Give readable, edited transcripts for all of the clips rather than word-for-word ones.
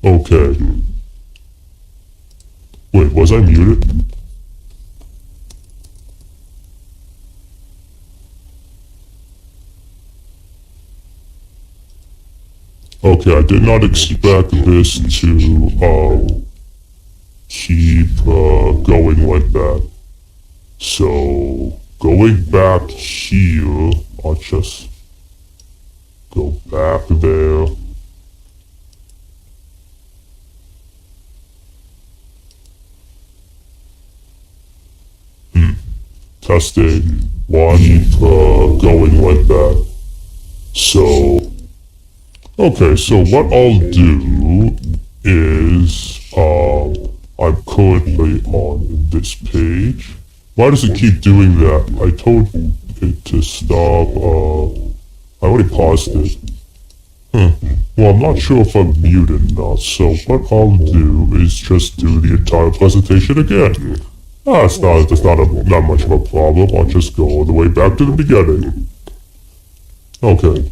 Okay. Wait, was I muted? Okay, I did not expect this to keep going like that. So, going back here, I'll just go back there. Testing, one, going like that. So, okay, so what I'll do is, I'm currently on this page. Why does it keep doing that? I told it to stop, I already paused it. Well, I'm not sure if I'm muted or not, so what I'll do is just do the entire presentation again. It's not much of a problem. I'll just go all the way back to the beginning. Okay.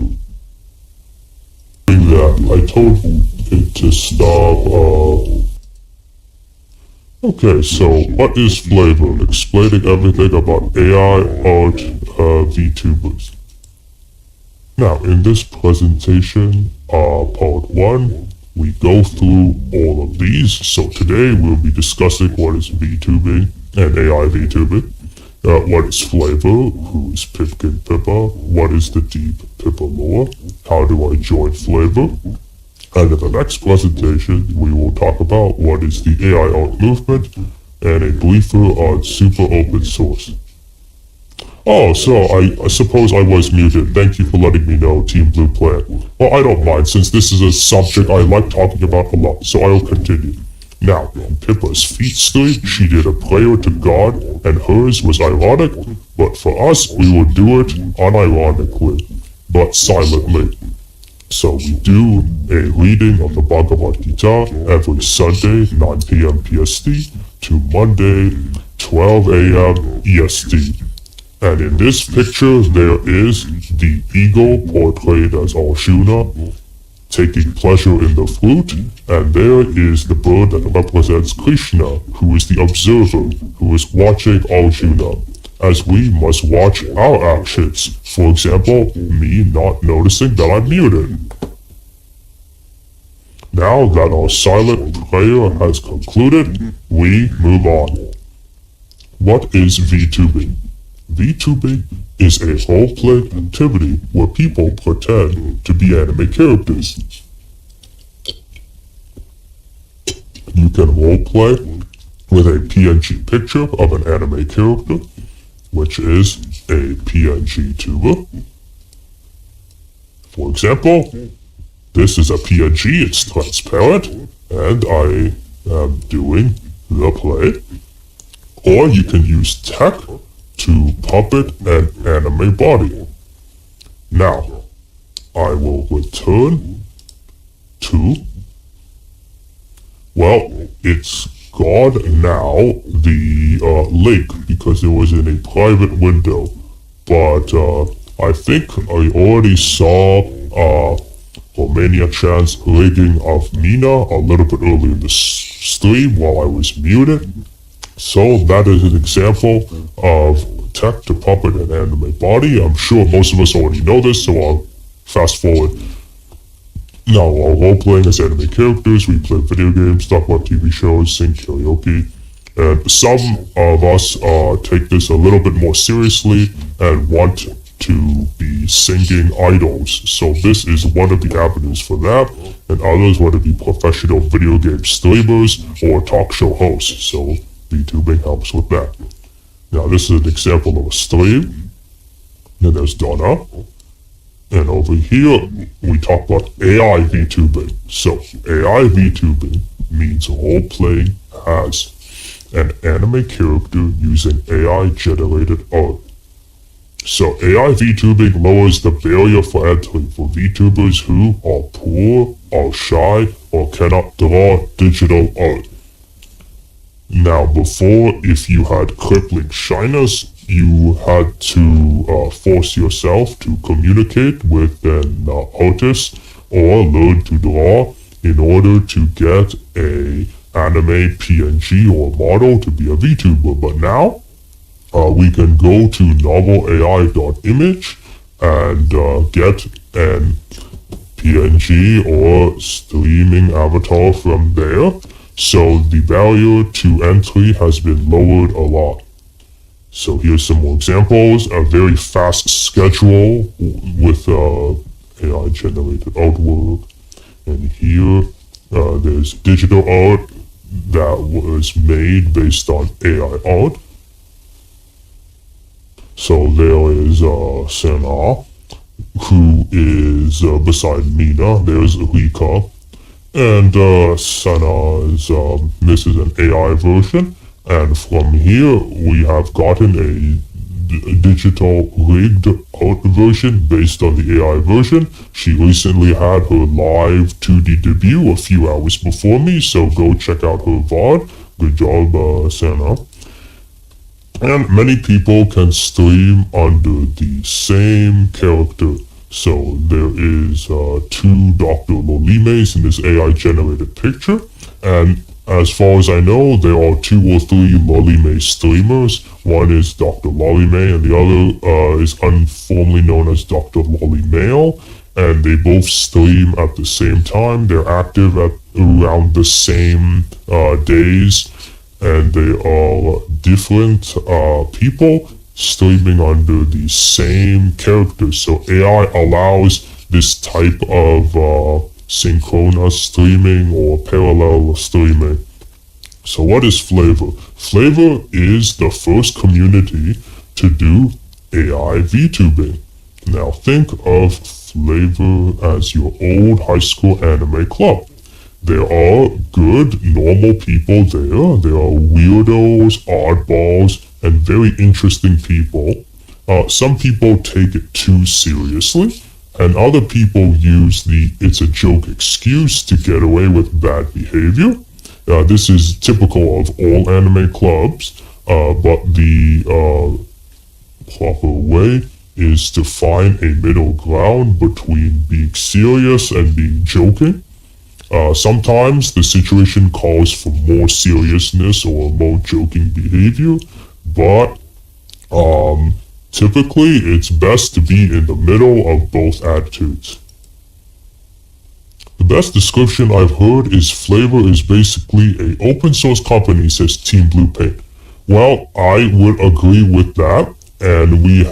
I told it to stop, Okay, so what is FlaVR? Explaining everything about AI art Vtubers. Now, in this presentation, part 1, we go through all of these. So today we'll be discussing what is VTubing and AI VTubing, what is FlaVR, who is Pipkin Pippa, what is the deep Pippa lore, how do I join FlaVR, and in the next presentation we will talk about what is the AI art movement and a briefer on super open source. Oh, so I suppose I was muted. Thank you for letting me know, Team Blue Plan. Well, I don't mind, since this is a subject I like talking about a lot, so I will continue. Now, in Pippa's feet stream, she did a prayer to God, and hers was ironic, but for us, we will do it unironically, but silently. So we do a reading of the Bhagavad Gita every Sunday, 9 p.m. PST, to Monday, 12 a.m. EST. And in this picture, there is the eagle portrayed as Arjuna, taking pleasure in the fruit, and there is the bird that represents Krishna, who is the observer, who is watching Arjuna, as we must watch our actions. For example, me not noticing that I'm muted. Now that our silent prayer has concluded, we move on. What is VTubing? VTubing is a role-playing activity where people pretend to be anime characters. You can roleplay with a PNG picture of an anime character, which is a PNG tuber. For example, this is a PNG, it's transparent, and I am doing the play. Or you can use tech to puppet an anime body. Now, I will return to, well, it's gone now, the link, because it was in a private window, but I think I already saw Romania Chan's rigging of Mina a little bit earlier in the stream while I was muted. So that is an example of tech to puppet an anime body. I'm sure most of us already know this, so I'll fast forward. Now, while role-playing as anime characters, we play video games, talk about TV shows, sing karaoke, and some of us take this a little bit more seriously and want to be singing idols. So this is one of the avenues for that, and others want to be professional video game streamers or talk show hosts. So VTubing helps with that. Now this is an example of a stream. Then there's Donna. And over here, we talk about AI VTubing. So AI VTubing means role-playing as an anime character using AI-generated art. So AI VTubing lowers the barrier for entry for VTubers who are poor, are shy, or cannot draw digital art. Now, before, if you had crippling shyness, you had to force yourself to communicate with an artist or learn to draw in order to get a anime PNG or model to be a VTuber. But now we can go to novelai.image and get an PNG or streaming avatar from there. So the barrier to entry has been lowered a lot. So here's some more examples. A very fast schedule with AI generated artwork. And here there's digital art that was made based on AI art. So there is Sana, who is beside Mina. There's Rika. And Sana's, this is an AI version. And from here, we have gotten a digital rigged art version based on the AI version. She recently had her live 2D debut a few hours before me, so go check out her VOD. Good job, Sana. And many people can stream under the same character. So there is two Dr. Lolimes in this AI generated picture, and as far as I know, there are 2 or 3 Lolime streamers. One is Dr. Lolime, and the other is informally known as Dr. Lolimale. And they both stream at the same time. They're active at around the same days, and they are different people streaming under the same characters. So AI allows this type of synchronous streaming or parallel streaming. So what is FlaVR? FlaVR is the first community to do AI VTubing. Now think of FlaVR as your old high school anime club. There are good, normal people there. There are weirdos, oddballs, and very interesting people. Some people take it too seriously, and other people use the "it's a joke" excuse to get away with bad behavior. This is typical of all anime clubs, but the proper way is to find a middle ground between being serious and being joking. Sometimes the situation calls for more seriousness or more joking behavior, but typically it's best to be in the middle of both attitudes. The best description I've heard is FlaVR is basically an open source company, says Team Blue Paint. Well, I would agree with that, and we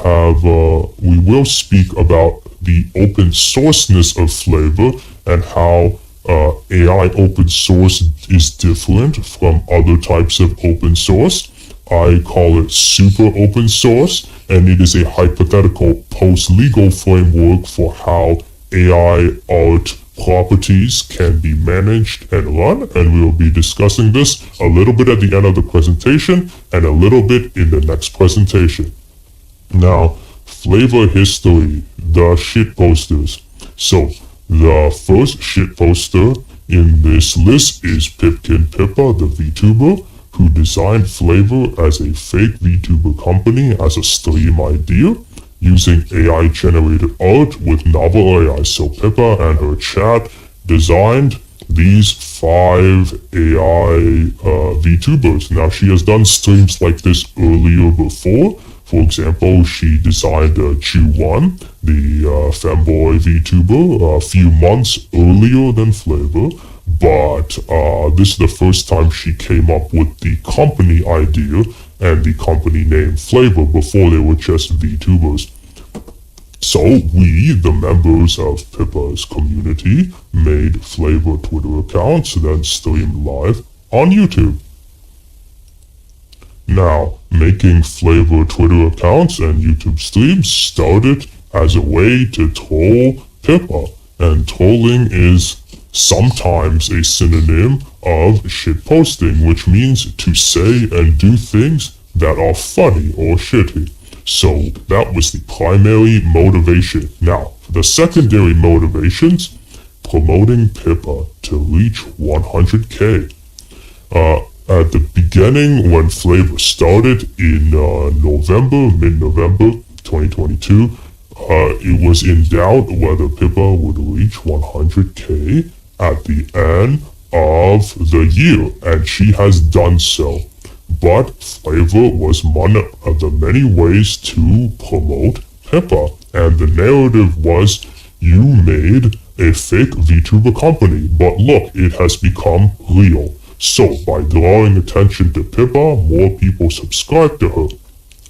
will speak about the open sourceness of FlaVR and how AI open source is different from other types of open source. I call it super open source, and it is a hypothetical post-legal framework for how AI art properties can be managed and run, and we will be discussing this a little bit at the end of the presentation and a little bit in the next presentation. Now, FlaVR history, the shit posters. So, the first shit poster in this list is Pipkin Pippa, the VTuber, who designed FlaVR as a fake VTuber company as a stream idea, using AI-generated art with novelai. So Pippa and her chat designed these 5 AI VTubers. Now, she has done streams like this earlier before. For example, she designed Chu1, the femboy VTuber, a few months earlier than FlaVR, but this is the first time she came up with the company idea and the company name FlaVR. Before they were just VTubers. So we, the members of Pippa's community, made FlaVR Twitter accounts, then streamed live on YouTube. Now, making FlaVR Twitter accounts and YouTube streams started as a way to troll Pippa, and trolling is sometimes a synonym of shitposting, which means to say and do things that are funny or shitty. So that was the primary motivation. Now, for the secondary motivations, promoting Pippa to reach 100K. At the beginning, when FlaVR started in mid-November 2022, it was in doubt whether Pippa would reach 100K, at the end of the year, and she has done so. But FlaVR was one of the many ways to promote Pippa, and the narrative was, you made a fake VTuber company, but look, it has become real. So, by drawing attention to Pippa, more people subscribed to her.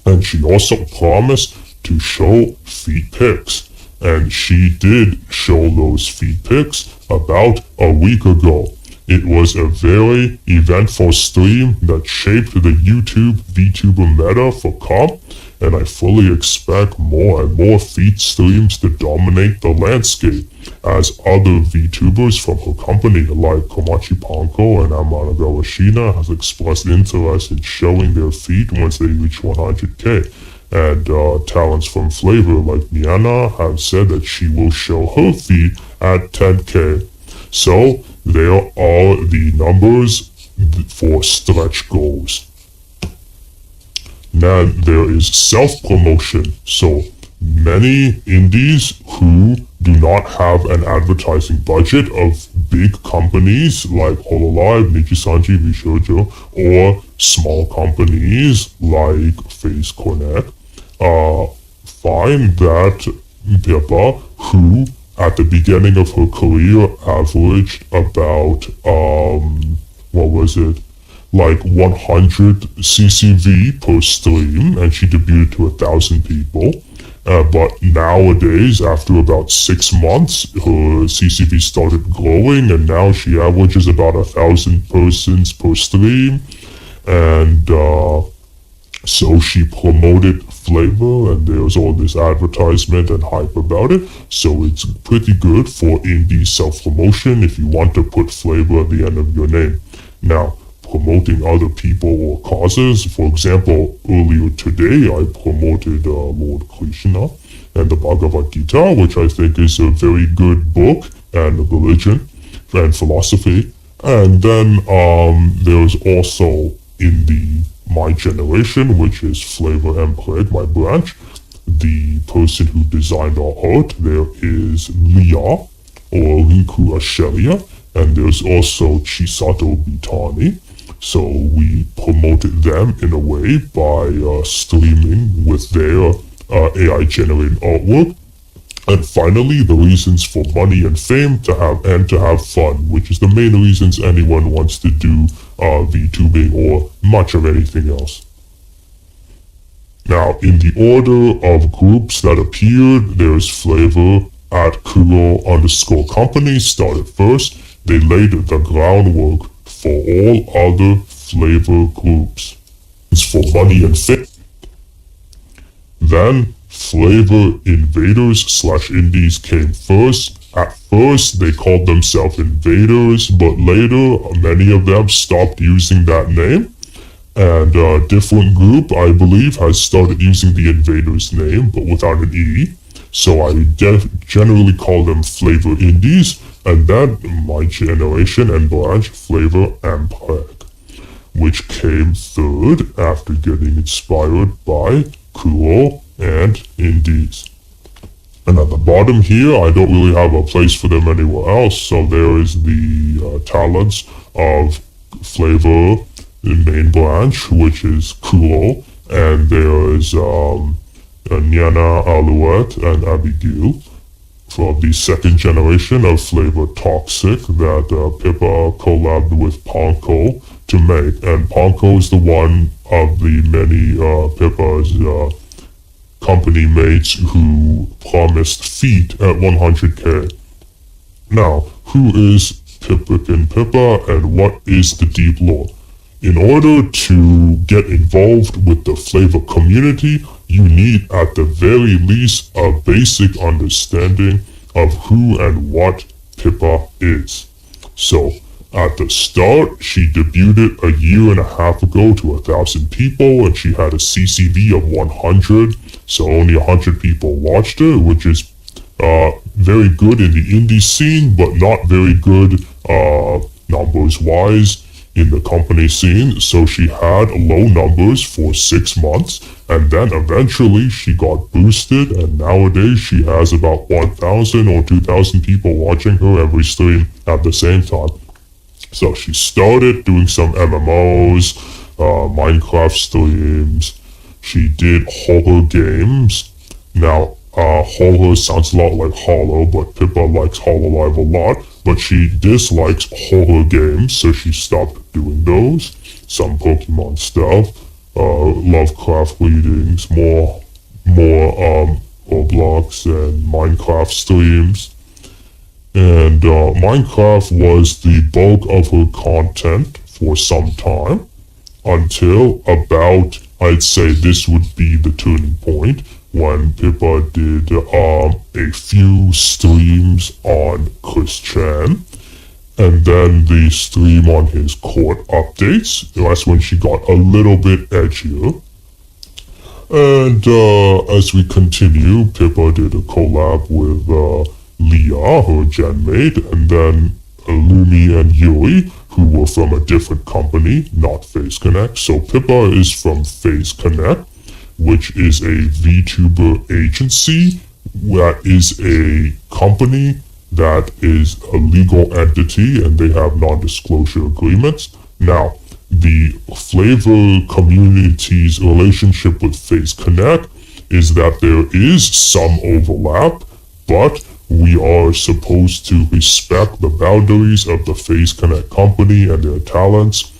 And she also promised to show feet pics. And she did show those feet pics about a week ago. It was a very eventful stream that shaped the YouTube VTuber meta for comp, and I fully expect more and more feet streams to dominate the landscape, as other VTubers from her company like Komachi Panko and Amanaga Shina has expressed interest in showing their feet once they reach 100k. And talents from FlaVR like Miana have said that she will show her feet at 10k. So, there are the numbers for stretch goals. Now, there is self-promotion. So, many indies who do not have an advertising budget of big companies like Hololive, Nichisanji, Vishojo, or small companies like Phase Connect, find that Pippa, who at the beginning of her career averaged about, like 100 CCV per stream, and she debuted to 1,000 people. But nowadays, after about 6 months, her CCV started growing, and now she averages about 1,000 persons per stream. And so she promoted FlaVR, and there's all this advertisement and hype about it. So it's pretty good for indie self-promotion if you want to put FlaVR at the end of your name. Now, promoting other people or causes. For example, earlier today I promoted Lord Krishna and the Bhagavad Gita, which I think is a very good book and religion and philosophy. And then there's also in my generation, which is FlaVR mPreg, my branch, the person who designed our art, there is Lia, or Rinku Ashelia, and there's also Chisato Bitani. So we promoted them in a way by streaming with their AI-generated artwork. And finally, the reasons for money and fame to have fun, which is the main reasons anyone wants to do VTubing or much of anything else. Now, in the order of groups that appeared, there's FlaVR at Kuro_company started first. They laid the groundwork for all other FlaVR groups. It's for money and fame. Then FlaVR invaders/indies came first. At first, they called themselves invaders, but later, many of them stopped using that name. And a different group, I believe, has started using the invaders name, but without an E. So I generally call them FlaVR indies, and then my generation and branch, FlaVR mPreg, which came third after getting inspired by Kuro and indies. And at the bottom here, I don't really have a place for them anywhere else, so there is the talents of FlaVR main branch, which is Kuro, and there is Niana, Alouette, and Abigail from the second generation of FlaVR Toxic that Pippa collabed with Panko to make. And Panko is the one of the many Pippa's company mates who promised feet at 100k. Now, who is Pippa and what is the deep lore? In order to get involved with the FlaVR community, you need at the very least a basic understanding of who and what Pippa is. So, at the start, she debuted a year and a half ago to 1,000 people, and she had a CCV of 100, so only 100 people watched her, which is very good in the indie scene, but not very good numbers-wise in the company scene, so she had low numbers for 6 months, and then eventually she got boosted, and nowadays she has about 1,000 or 2,000 people watching her every stream at the same time. So she started doing some MMOs, Minecraft streams. She did horror games. Now, horror sounds a lot like Hollow, but Pippa likes Hololive a lot. But she dislikes horror games, so she stopped doing those. Some Pokemon stuff, Lovecraft readings, more Roblox and Minecraft streams. And Minecraft was the bulk of her content for some time, until about, I'd say this would be the turning point, when Pippa did a few streams on Chris Chan, and then the stream on his court updates. That's when she got a little bit edgier. And as we continue, Pippa did a collab with Leah, her genmate, and then Lumi and Yuri, who were from a different company, not Phase Connect. So Pippa is from Phase Connect, which is a Vtuber agency, that is a company that is a legal entity, and they have non-disclosure agreements. Now, the FlaVR community's relationship with Phase Connect is that there is some overlap, but we are supposed to respect the boundaries of the Phase Connect company and their talents.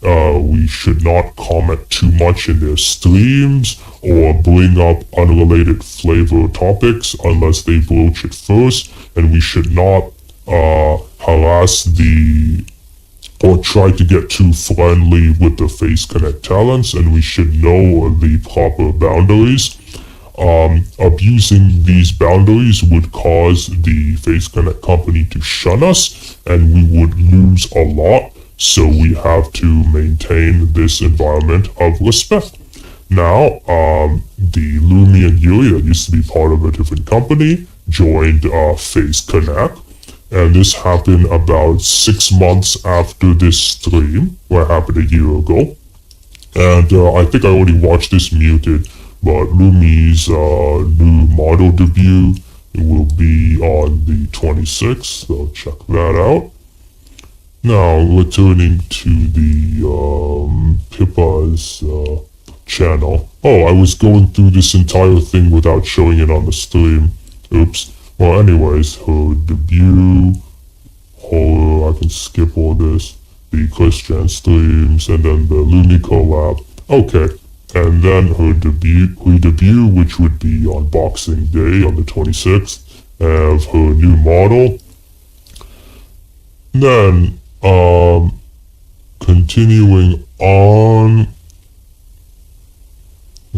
We should not comment too much in their streams or bring up unrelated FlaVR topics unless they broach it first, and we should not harass or try to get too friendly with the Phase Connect talents, and we should know the proper boundaries. Abusing these boundaries would cause the Phase Connect company to shun us, and we would lose a lot. So we have to maintain this environment of respect. Now, the Lumi and Yuri, that used to be part of a different company, joined Phase Connect. And this happened about 6 months after this stream, what happened a year ago. And I think I already watched this muted, but Lumi's new model debut will be on the 26th, so check that out. Now, returning to the Pippa's channel. Oh, I was going through this entire thing without showing it on the stream. Oops. Well, anyways, her debut, I can skip all this, the Christian streams, and then the Lumi collab. Okay, and then her debut, which would be on Boxing Day on the 26th, of her new model. Then, continuing on,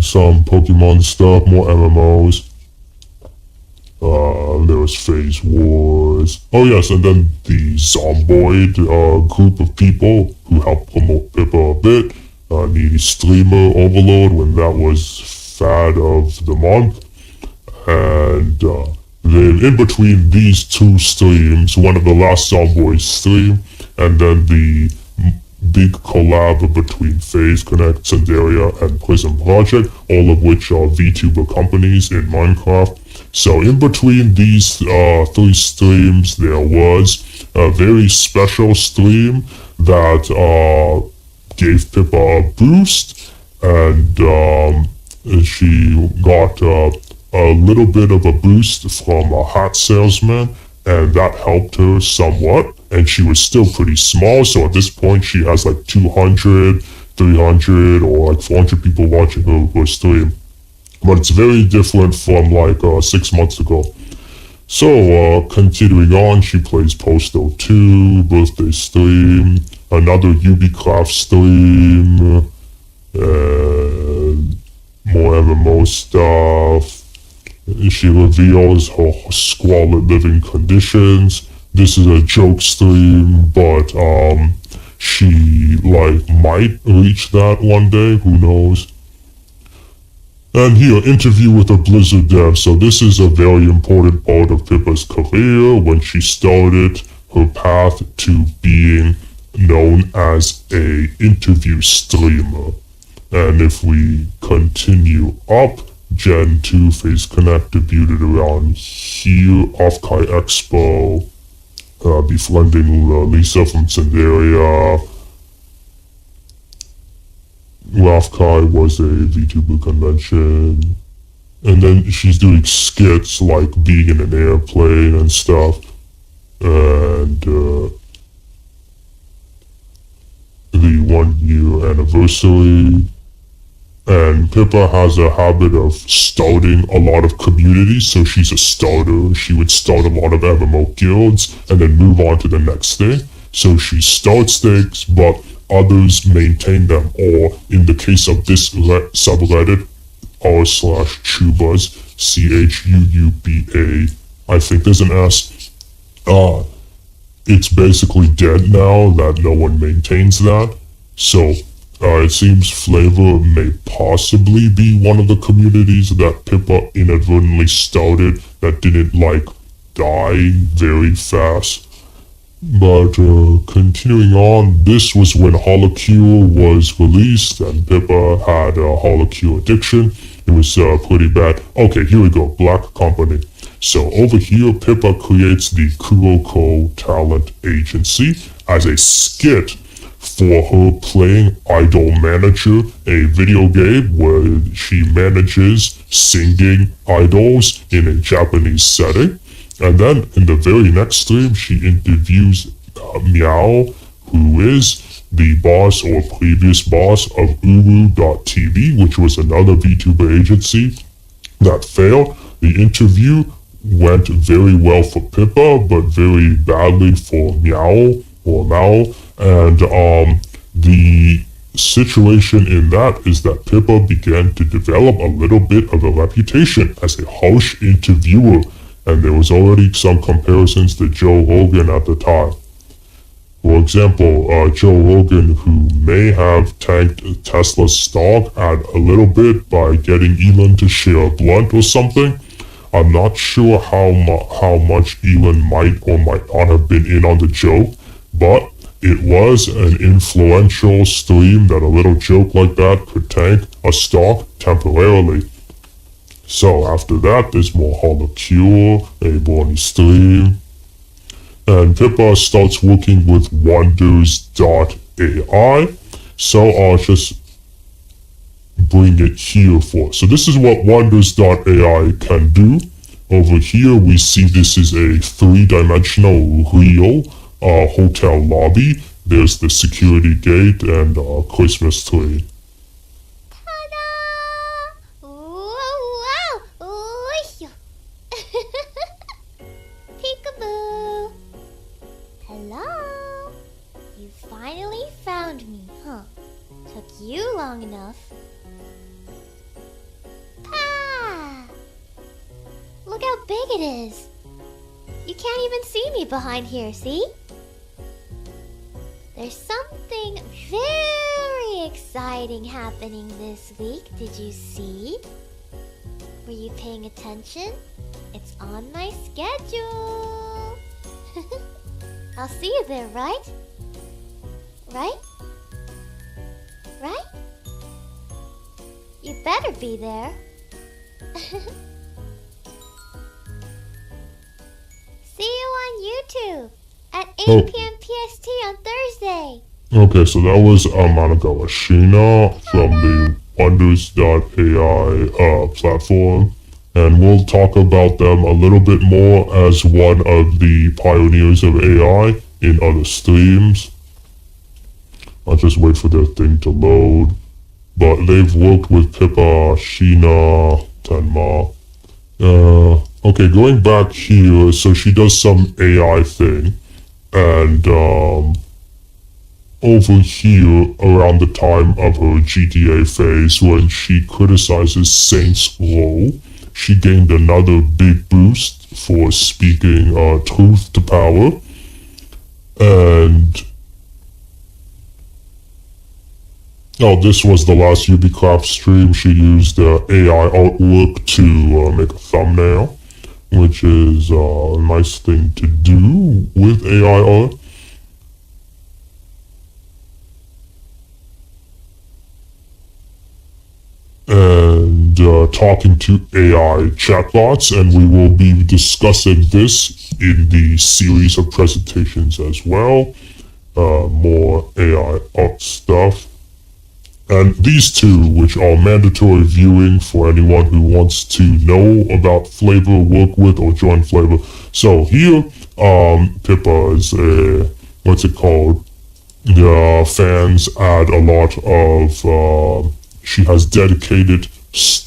some Pokemon stuff, more MMOs. There was Phase Wars. Oh yes, and then the Zomboid group of people who helped promote Pippa a bit. Needy Streamer Overload when that was Fad of the Month. And then in between these two streams, one of the last Zomboid stream, and then the big collab between Phase Connect, Sandaria, and Prism Project, all of which are VTuber companies in Minecraft. So in between these three streams, there was a very special stream that gave Pippa a boost, and she got a little bit of a boost from a hat salesman, and that helped her somewhat. And she was still pretty small, so at this point she has like 200, 300, or like 400 people watching her stream. But it's very different from like 6 months ago. So, continuing on, she plays Posto 2, birthday stream, another Ubisoft stream, more MMO stuff. She reveals her squalid living conditions. This is a joke stream, but she like might reach that one day, who knows. And here, interview with a Blizzard dev. So this is a very important part of Pippa's career when she started her path to being known as a interview streamer. And if we continue up, Gen 2 Face Connect debuted around here, Off-Kai Expo, befriending Lisa from Cinderia. Off-Kai was a VTuber convention. And then she's doing skits like being in an airplane and stuff. And the 1 year anniversary. And Pippa has a habit of starting a lot of communities, so she's a starter. She would start a lot of MMO guilds and then move on to the next thing. So she starts things, but others maintain them, or in the case of this subreddit, r/Tubers, CHUUBA, I think there's an S. It's basically dead now that no one maintains that. So it seems FlaVR may possibly be one of the communities that Pippa inadvertently started that didn't, die very fast. But continuing on, this was when Holocure was released, and Pippa had a Holocure addiction. It was pretty bad. Okay, here we go, Black Company. So over here, Pippa creates the Kuroko Talent Agency as a skit for her playing Idol Manager, a video game where she manages singing idols in a Japanese setting. And then in the very next stream, she interviews Meow, who is the boss or previous boss of Uru.tv, which was another VTuber agency that failed. The interview went very well for Pippa, but very badly for Meow or Mao. And the situation in that is that Pippa began to develop a little bit of a reputation as a harsh interviewer, and there was already some comparisons to Joe Rogan at the time. For example, Joe Rogan, who may have tanked Tesla's stock at a little bit by getting Elon to share a blunt or something. I'm not sure how much Elon might or might not have been in on the joke, but it was an influential stream that a little joke like that could tank a stock temporarily. So after that, there's more Holocure, a Borny stream, and Pippa starts working with Wonders.ai. So I'll just bring it here for. So this is what Wonders.ai can do. Over here, we see this is a 3-dimensional real hotel lobby. There's the security gate and Christmas tree. Ta-da! Wow! Peekaboo! Hello? You finally found me, huh? Took you long enough. Ah! Look how big it is! You can't even see me behind here, see? There's something very exciting happening this week. Did you see? Were you paying attention? It's on my schedule. I'll see you there, right? Right? Right? You better be there. See you on YouTube at 8 p.m. PST on Thursday. Okay, so that was Monica Ashina from the Wonders.ai platform. And we'll talk about them a little bit more as one of the pioneers of AI in other streams. I'll just wait for their thing to load. But they've worked with Pippa, Sheena, Tenma. Okay, going back here, so she does some AI thing. And over here, around the time of her GTA phase, when she criticizes Saints Row, she gained another big boost for speaking truth to power. And this was the last Ubisoft stream. She used AI artwork to make a thumbnail, which is a nice thing to do with AI art. talking to AI chatbots, and we will be discussing this in the series of presentations as well. More AI art stuff. And these two, which are mandatory viewing for anyone who wants to know about FlaVR, work with, or join FlaVR. So here, Pippa is what's it called? The fans add a lot of, she has dedicated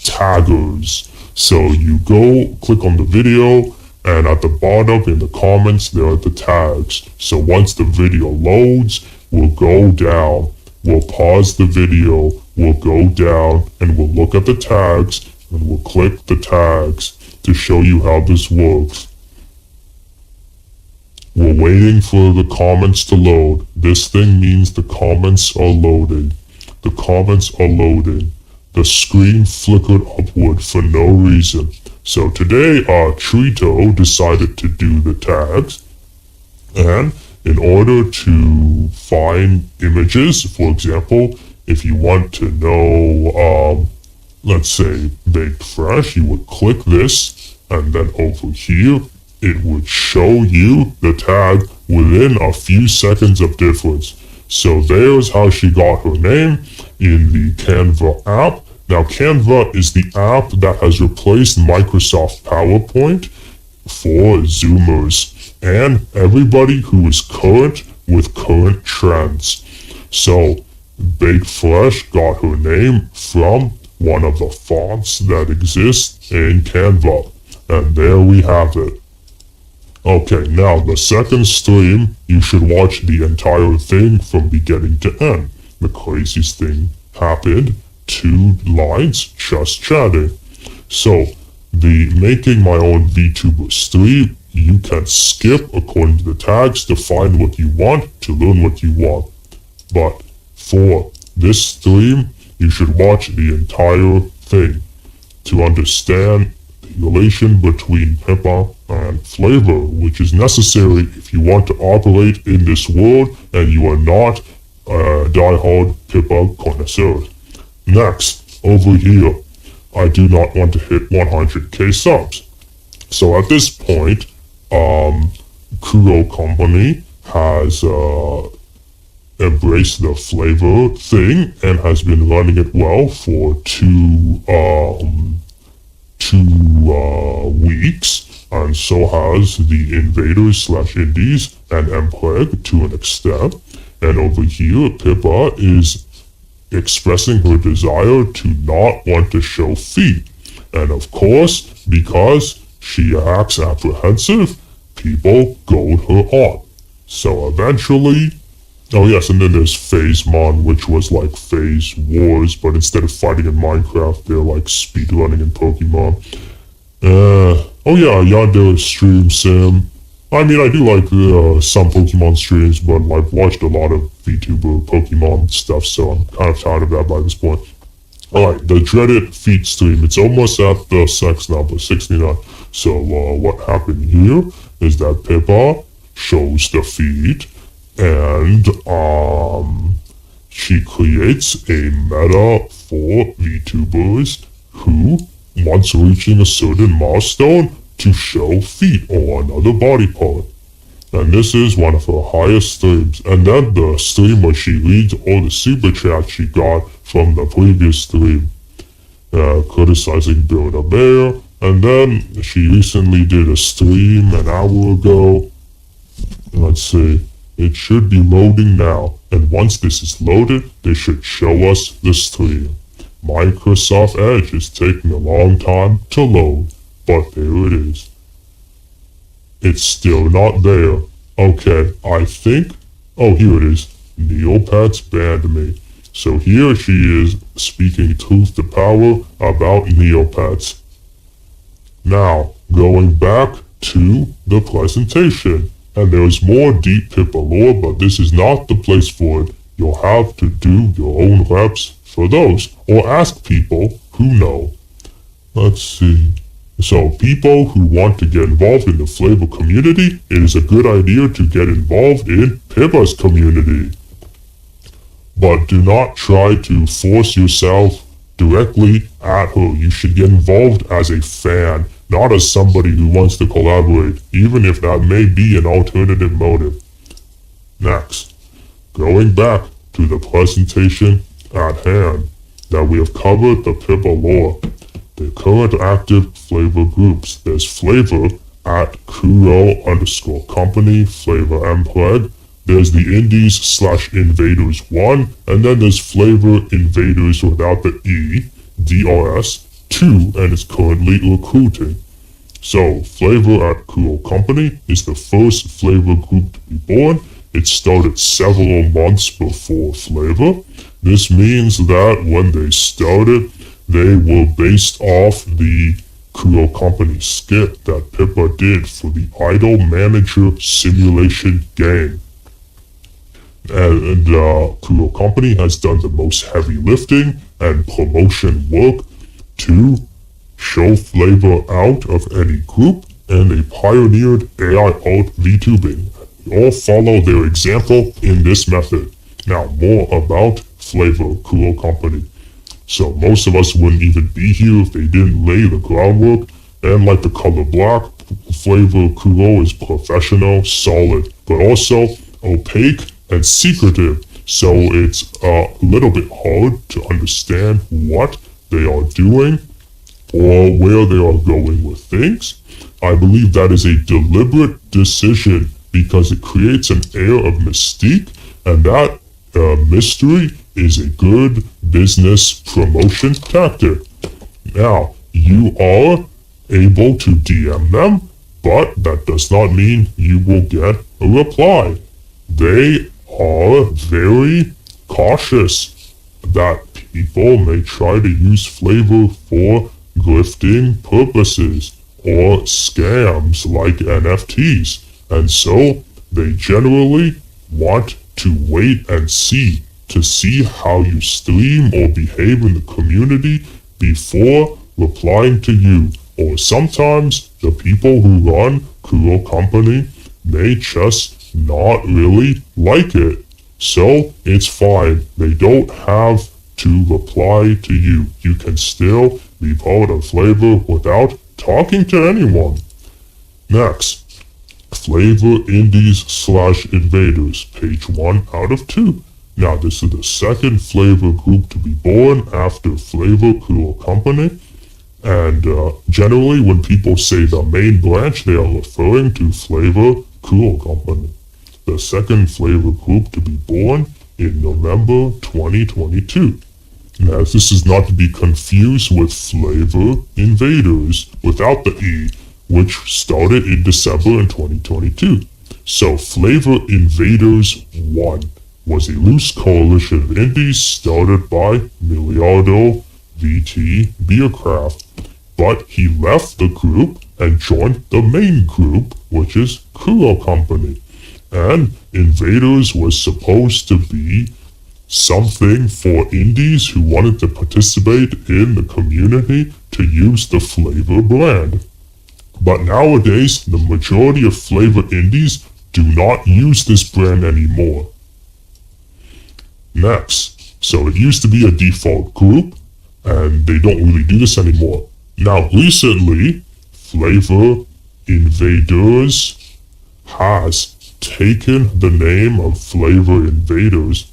taggers. So you go click on the video, and at the bottom in the comments, there are the tags. So once the video loads, we'll go down. We'll pause the video, we'll go down, and we'll look at the tags, and we'll click the tags to show you how this works. We're waiting for the comments to load. This thing means the comments are loading. The comments are loading. The screen flickered upward for no reason. So today, Trito decided to do the tags, and in order to find images, for example, if you want to know, let's say, baked fresh, you would click this, and then over here, it would show you the tag within a few seconds of difference. So there's how she got her name in the Canva app. Now, Canva is the app that has replaced Microsoft PowerPoint for Zoomers and everybody who is current with current trends. So, Baked Fresh got her name from one of the fonts that exist in Canva. And there we have it. Okay, now the second stream, you should watch the entire thing from beginning to end. The craziest thing happened. 2 lines just chatting. So, the making my own Vtuber stream, you can skip according to the tags to find what you want, to learn what you want. But for this stream, you should watch the entire thing to understand the relation between Pippa and FlaVR, which is necessary if you want to operate in this world and you are not a diehard Pippa connoisseur. Next, over here, I do not want to hit 100k subs. So at this point, Kuro Company has embraced the FlaVR thing and has been running it well for two weeks, and so has the invaders/indies and mPreg to an extent. And over here, Pippa is expressing her desire to not want to show feet. And of course, because she acts apprehensive, people goad her on. So eventually, oh yes, and then there's Phasmon, which was like Phase Wars, but instead of fighting in Minecraft, they're like speedrunning in Pokemon. Oh yeah, Yandere Stream Sim. I mean, I do like some Pokemon streams, but I've watched a lot of VTuber Pokemon stuff, so I'm kind of tired of that by this point. Alright, the dreaded feet stream. It's almost at the sex number, 69. So, what happened here is that Pippa shows the feet, and, she creates a meta for VTubers who, once reaching a certain milestone, to show feet or another body part. And this is one of her highest streams. And then the stream where she reads all the super chats she got from the previous stream, criticizing Build-A-Bear. And then she recently did a stream an hour ago. Let's see. It should be loading now. And once this is loaded, they should show us the stream. Microsoft Edge is taking a long time to load. But there it is. It's still not there. Okay, I think... Oh, here it is. Neopets banned me. So here she is speaking truth to power about Neopets. Now, going back to the presentation. And there's more deep Pippa lore, but this is not the place for it. You'll have to do your own reps for those. Or ask people who know. Let's see. So, people who want to get involved in the FlaVR community, it is a good idea to get involved in Pippa's community. But do not try to force yourself directly at her. You should get involved as a fan, not as somebody who wants to collaborate, even if that may be an alternative motive. Next, going back to the presentation at hand, that we have covered the Pippa lore, the current active FlaVR groups. There's FlaVR at Kuro_company, FlaVR mPreg. There's the Indies/Invaders1, and then there's FlaVR Invaders without the E, DRS2, and is currently recruiting. So, FlaVR at Kuro Company is the first FlaVR group to be born. It started several months before FlaVR. This means that when they started, they were based off the Kuro Company skit that Pippa did for the Idol Manager simulation game. And Kuro Company has done the most heavy lifting and promotion work to show FlaVR out of any group, and they pioneered AI art VTubing. We all follow their example in this method. Now, more about FlaVR Kuro Company. So most of us wouldn't even be here if they didn't lay the groundwork, and like the color black, FlaVR Kuro is professional, solid, but also opaque and secretive, so it's a little bit hard to understand what they are doing or where they are going with things. I believe that is a deliberate decision because it creates an air of mystique, and that mystery is a good business promotion tactic. Now, you are able to DM them, but that does not mean you will get a reply. They are very cautious that people may try to use FlaVR for grifting purposes or scams like NFTs, and so they generally want to wait and see to see how you stream or behave in the community before replying to you. Or sometimes the people who run Kuro Company may just not really like it. So it's fine. They don't have to reply to you. You can still be part of FlaVR without talking to anyone. Next, FlaVR Indies/Invaders, page 1 out of 2. Now, this is the second FlaVR group to be born after FlaVR Kuro Company. And generally, when people say the main branch, they are referring to FlaVR Kuro Company. The second FlaVR group to be born in November 2022. Now, this is not to be confused with FlaVR Invaders without the E, which started in December in 2022. So, FlaVR Invaders 1 was a loose coalition of indies started by myriad VT Beercraft, but he left the group and joined the main group, which is Kuro Company. And Invaders was supposed to be something for indies who wanted to participate in the community to use the FlaVR brand. But nowadays, the majority of FlaVR indies do not use this brand anymore. Next, so it used to be a default group, and they don't really do this anymore. Now, recently, FlaVR Invaders has taken the name of FlaVR Invaders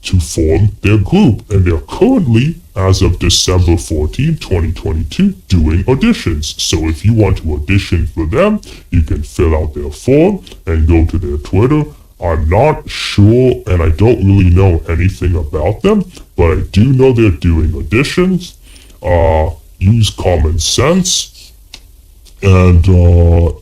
to form their group, and they're currently, as of December 14, 2022, doing auditions. So if you want to audition for them, you can fill out their form and go to their Twitter. I'm not sure, and I don't really know anything about them, but I do know they're doing auditions. Use common sense and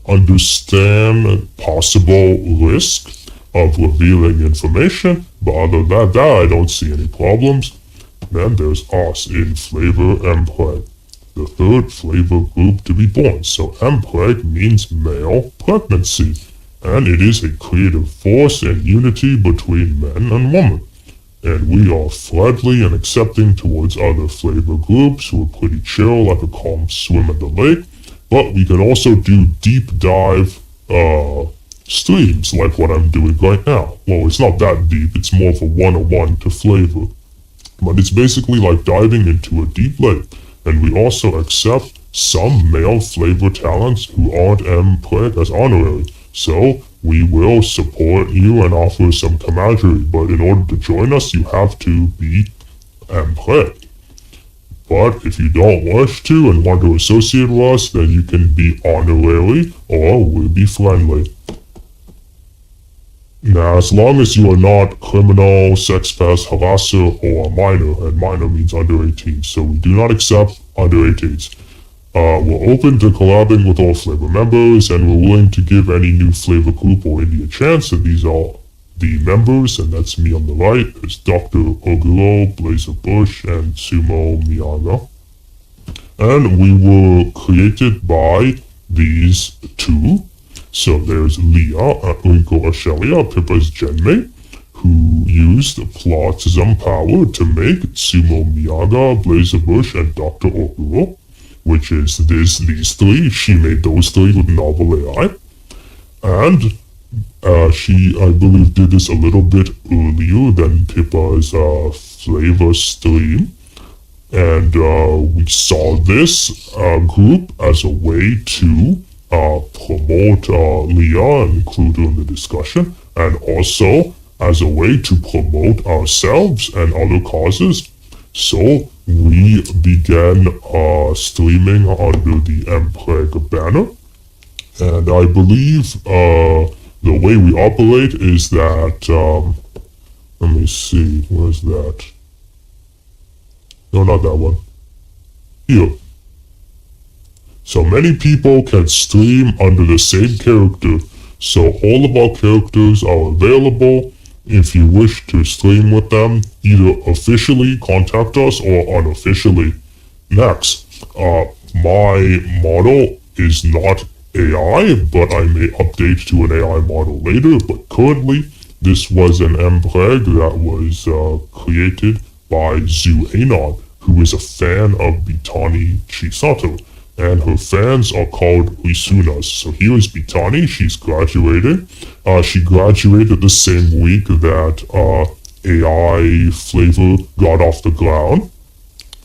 understand possible risk of revealing information, but other than that, I don't see any problems. Then there's us in FlaVR mPreg, the third FlaVR group to be born. So mPreg means male pregnancy, and it is a creative force and unity between men and women. And we are friendly and accepting towards other FlaVR groups who are pretty chill, like a calm swim in the lake. But we can also do deep dive streams like what I'm doing right now. Well, it's not that deep, it's more of a 101 to FlaVR. but it's basically like diving into a deep lake. And we also accept some male flavor talents who aren't mPreg as honorary. So we will support you and offer some camaraderie, but in order to join us, you have to be mPreg. But if you don't wish to and want to associate with us, then you can be honorary or we'll be friendly. Now, as long as you are not criminal, sex pest, harasser, or a minor, and minor means under 18, so we do not accept under 18s. We're open to collabing with all flavor members, and we're willing to give any new flavor group or indie a chance, and these are the members, and that's me on the right. There's Dr. Oguro, Blazer Bush, and Sumo Miyaga. And we were created by these two. So there's Leah, Uncle Ashelia, Pippa's genmate, who used plautism power to make Sumo Miyaga, Blazer Bush, and Dr. Oguro, which is these three. She made those three with novelai. And she, I believe, did this a little bit earlier than Pippa's flavor stream. And we saw this group as a way to promote Leah and include her in the discussion, and also as a way to promote ourselves and other causes. So we began streaming under the mPreg banner, and I believe the way we operate is that, let me see, where's that? No, not that one. Here. So many people can stream under the same character, so all of our characters are available. If you wish to stream with them, either officially contact us or unofficially. Next, my model is not AI, but I may update to an AI model later, but currently this was an mPreg that was created by zooanon, who is a fan of Bitani Chisato, and her fans are called Risunas. So here is Bitani, she's graduating. She graduated the same week that AI flavor got off the ground.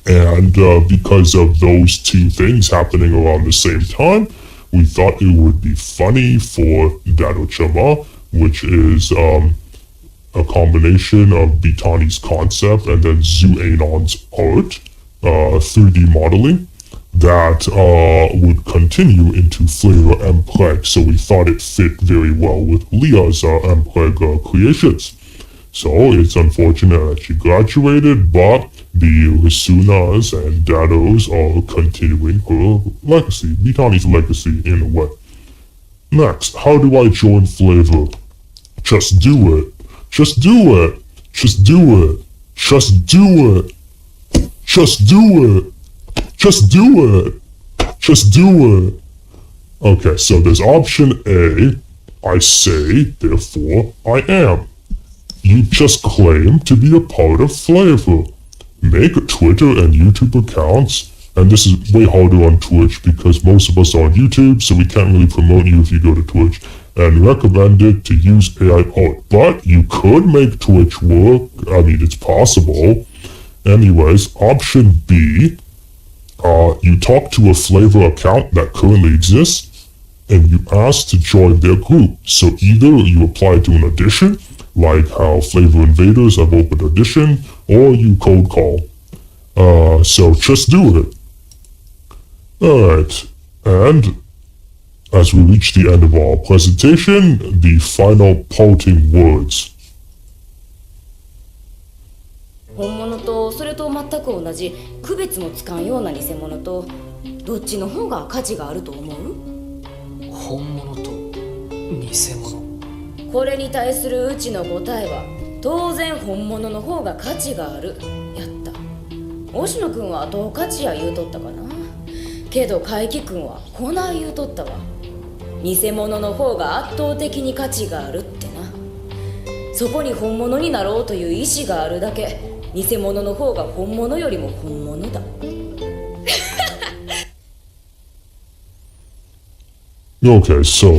And because of those two things happening around the same time, we thought it would be funny for Dado-chama, which is a combination of Bitani's concept and then zooanon's art, 3D modeling, that would continue into flavor mPreg. So we thought it fit very well with Leah's mPreg creations. So it's unfortunate that she graduated, but the Risunas and Dados are continuing her legacy, Bitani's legacy in a way. Next, how do I join flavor? Just do it. Just do it. Just do it. Just do it. Just do it. Just do it. Just do it. Okay, so there's option A. I say, therefore I am. You just claim to be a part of flavor. Make Twitter and YouTube accounts, and this is way harder on Twitch because most of us are on YouTube, so we can't really promote you if you go to Twitch, and recommend it to use AI art. But you could make Twitch work. I mean, it's possible. Anyways, option B, you talk to a flavor account that currently exists, and you ask to join their group. So either you apply to an audition, like how Flavor Invaders have opened audition, or you cold call. So just do it. Alright, and as we reach the end of our presentation, the final parting words. 本物とそれと全く同じ区別もつかんような偽物とどっちの方が価値があると思う？本物と偽物。これに対するうちの答えは当然本物の方が価値があるやった。押野くんはどう価値や言うとったかな。けど海輝くんはこない言うとったわ。偽物の方が圧倒的に価値があるってな。そこに本物になろうという意志があるだけ。偽物の方が本物よりも本物だ。Okay, so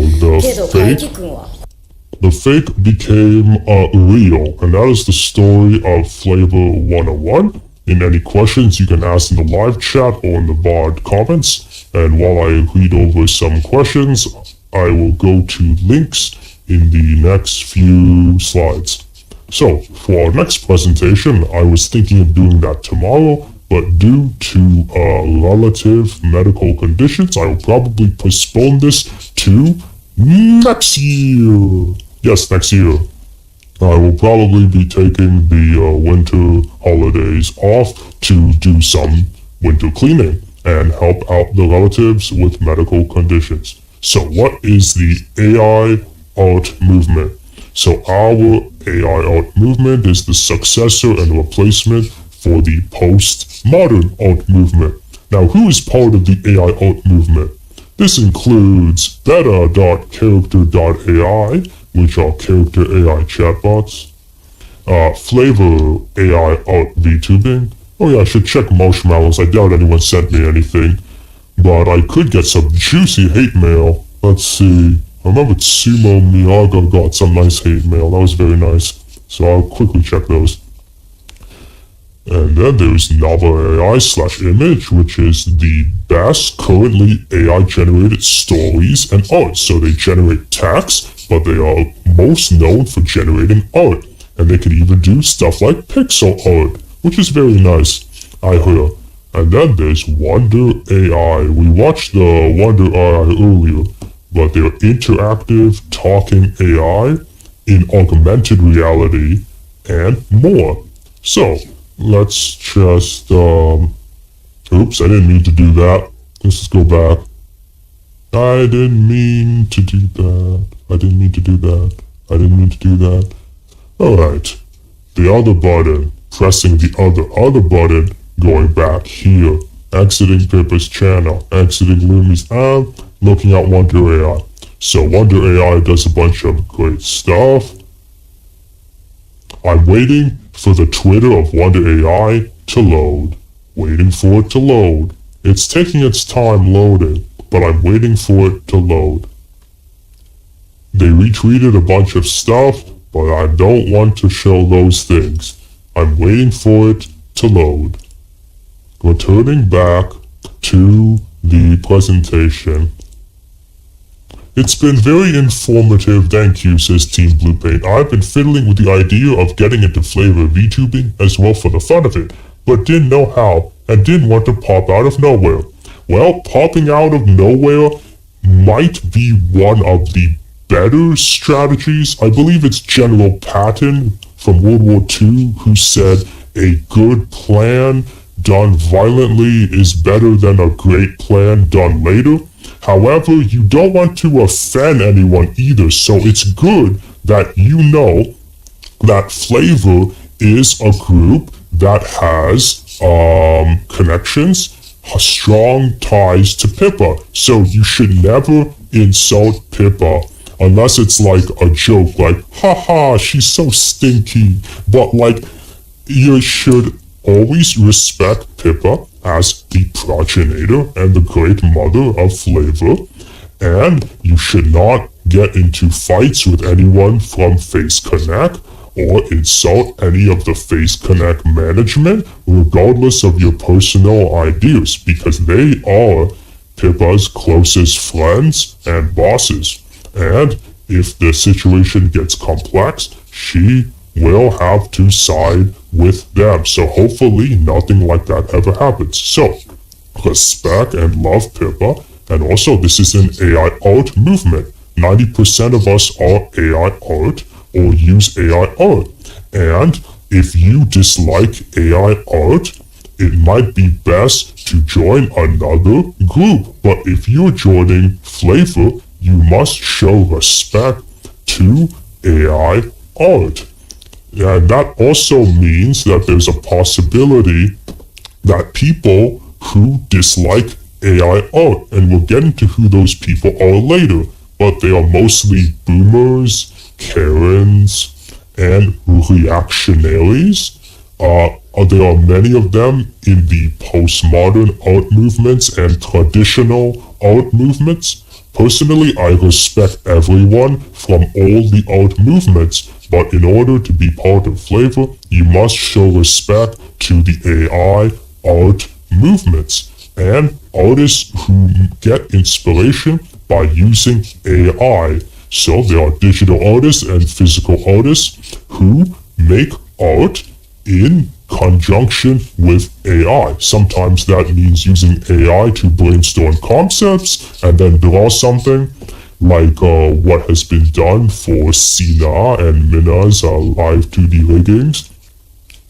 the the fake became real, and that is the story of FlaVR 101. In any questions, you can ask in the live chat or in the VOD comments. And while I read over some questions, I will go to links in the next few slides. So, for our next presentation, I was thinking of doing that tomorrow, but due to relative medical conditions, I will probably postpone this to next year. Yes, next year. I will probably be taking the winter holidays off to do some winter cleaning and help out the relatives with medical conditions. So what is the AI art movement? So our AI art movement is the successor and replacement for the postmodern art movement. Now, who is part of the AI art movement? This includes beta.character.ai, which are character AI chatbots, FlaVR AI art VTubing. Oh yeah, I should check marshmallows. I doubt anyone sent me anything, but I could get some juicy hate mail. Let's see. I remember Sumo Miyaga got some nice hate mail. That was very nice. So I'll quickly check those. And then there's novelai/image, which is the best currently AI-generated stories and art. So they generate text, but they are most known for generating art. And they can even do stuff like pixel art, which is very nice, I hear. And then there's Wonder AI. We watched the Wonder AI earlier, but they're interactive talking AI in augmented reality and more. So, let's just, oops, I didn't mean to do that. Let's just go back. I didn't mean to do that. I didn't mean to do that. I didn't mean to do that. Alright. The other button. Pressing the other button. Going back here. Exiting Pippa's channel. Exiting Lumi's app. Looking at Wonder AI. So Wonder AI does a bunch of great stuff. I'm waiting for the Twitter of Wonder AI to load. Waiting for it to load. It's taking its time loading, but I'm waiting for it to load. They retweeted a bunch of stuff, but I don't want to show those things. I'm waiting for it to load. Returning back to the presentation. It's been very informative, thank you, says Team Blue Paint. I've been fiddling with the idea of getting into FlaVR VTubing as well for the fun of it, but didn't know how and didn't want to pop out of nowhere. Well, popping out of nowhere might be one of the better strategies. I believe it's General Patton from World War II who said a good plan done violently is better than a great plan done later. However, you don't want to offend anyone either, so it's good that you know that FlaVR is a group that has connections, strong ties to Pippa. So you should never insult Pippa unless it's like a joke, like, haha, she's so stinky. But like, you should always respect Pippa as the progenitor and the great mother of FlaVR, and you should not get into fights with anyone from Face Connect or insult any of the Face Connect management, regardless of your personal ideas, because they are Pippa's closest friends and bosses. And if the situation gets complex, she will have to side with them. So hopefully nothing like that ever happens. So respect and love Pippa. And also this is an AI art movement. 90% of us are AI art or use AI art. And if you dislike AI art, it might be best to join another group. But if you're joining FlaVR, you must show respect to AI art. And that also means that there's a possibility that people who dislike AI art, and we'll get into who those people are later, but they are mostly boomers, Karens, and reactionaries. There are many of them in the postmodern art movements and traditional art movements. Personally, I respect everyone from all the art movements, but in order to be part of FlaVR, you must show respect to the AI art movements and artists who get inspiration by using AI. So there are digital artists and physical artists who make art in conjunction with AI. Sometimes that means using AI to brainstorm concepts and then draw something, like what has been done for Sina and Mina's live 2D riggings.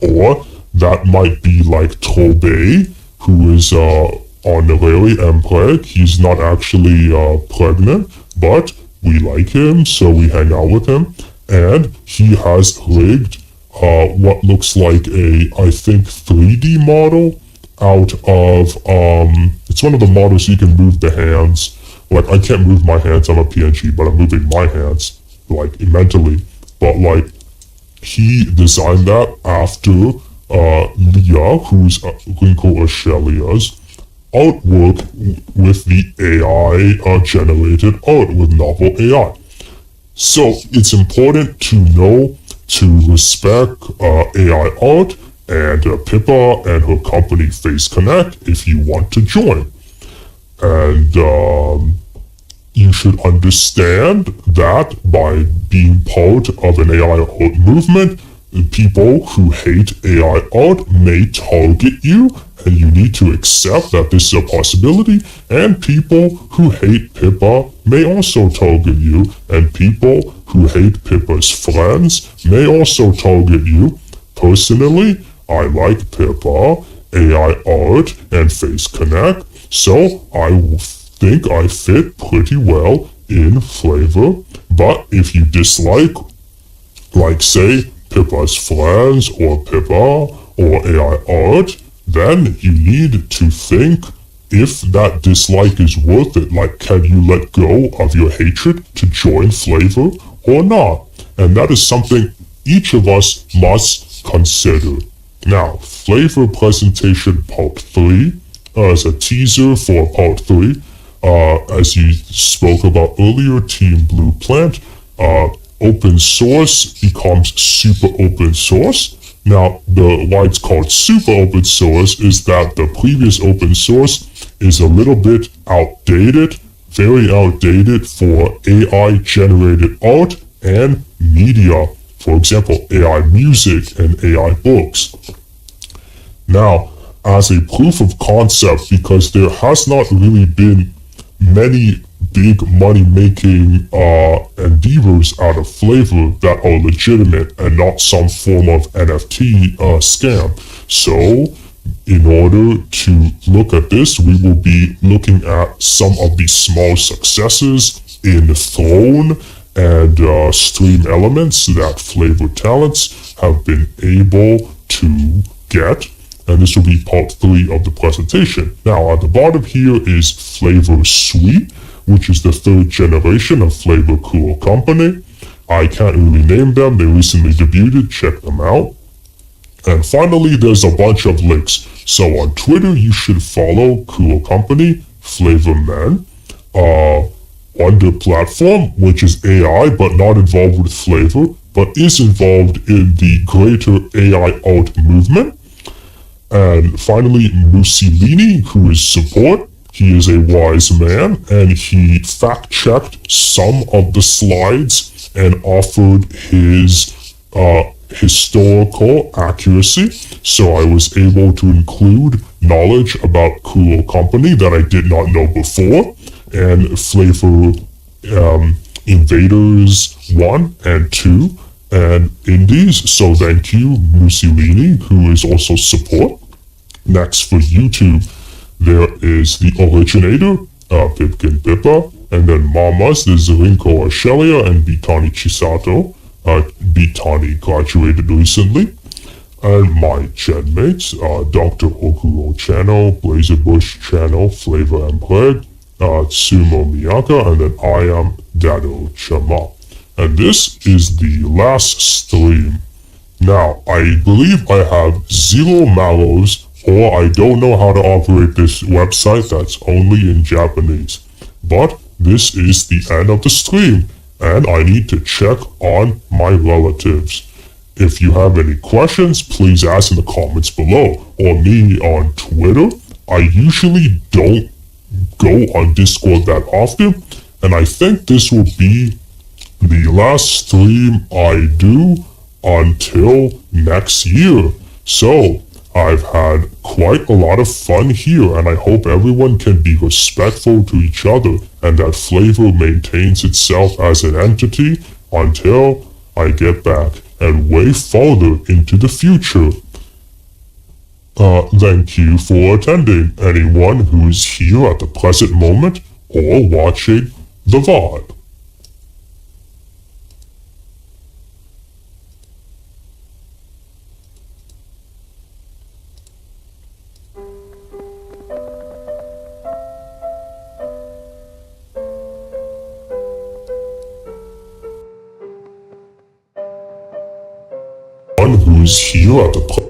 Or that might be like Tobe, who is honorary mPreg. He's not actually pregnant, but we like him, so we hang out with him. And he has rigged what looks like a, I think, 3D model out of, it's one of the models you can move the hands. Like, I can't move my hands, I'm a PNG, but I'm moving my hands, like, mentally. But, like, he designed that after Leah, who's Rinko Ashelia's artwork with the AI generated art with novel AI. So it's important to know to respect AI art and Pippa and her company Face Connect if you want to join. And you should understand that by being part of an AI art movement, people who hate AI art may target you, and you need to accept that this is a possibility. And people who hate Pippa may also target you, and people who hate Pippa's friends may also target you. Personally, I like Pippa, AI art, and Face Connect, so I think I fit pretty well in FlaVR. But if you dislike, like say, Pippa's friends or Pippa or AI art, then you need to think if that dislike is worth it. Like, can you let go of your hatred to join FlaVR or not? And that is something each of us must consider. Now, FlaVR presentation part 3, as a teaser for part 3, as you spoke about earlier, Team Blue Plant, open source becomes super open source. Now, why it's called super open source is that the previous open source is a little bit outdated, very outdated for AI generated art and media. For example, AI music and AI books. Now, as a proof of concept, because there has not really been many big money-making endeavors out of FlaVR that are legitimate and not some form of NFT scam. So, in order to look at this, we will be looking at some of the small successes in Throne and Stream Elements that FlaVR talents have been able to get. And this will be part 3 of the presentation. Now, at the bottom here is FlaVR Suite, which is the 3rd generation of FlaVR Cool Company. I can't really name them. They recently debuted. Check them out. And finally, there's a bunch of links. So on Twitter, you should follow Cool Company, FlaVR Men, Wonder Platform, which is AI but not involved with FlaVR, but is involved in the greater AI art movement. And finally, Mussolini, who is support. He is a wise man, and he fact-checked some of the slides and offered his historical accuracy. So I was able to include knowledge about Cool Company that I did not know before, and FlaVR Invaders 1 and 2, and Indies. So thank you, Mussolini, who is also support. Next, for YouTube, there is the originator, Pipkin Pippa, and then Mamas, there's Rinko Ashelia and Bitani Chisato. Bitani graduated recently. And my genmates, Dr. Okuro channel, Blazerbush channel, FlaVR mPreg, Sumo Miyaka, and then I am Dado Chama. And this is the last stream. Now, I believe I have 0 mallows, or I don't know how to operate this website that's only in Japanese. But this is the end of the stream, and I need to check on my relatives. If you have any questions, please ask in the comments below, or me on Twitter. I usually don't go on Discord that often, and I think this will be the last stream I do until next year. So, I've had quite a lot of fun here, and I hope everyone can be respectful to each other, and that FlaVR maintains itself as an entity until I get back and way farther into the future. Thank you for attending, anyone who's here at the present moment or watching the VOD. One who's here at the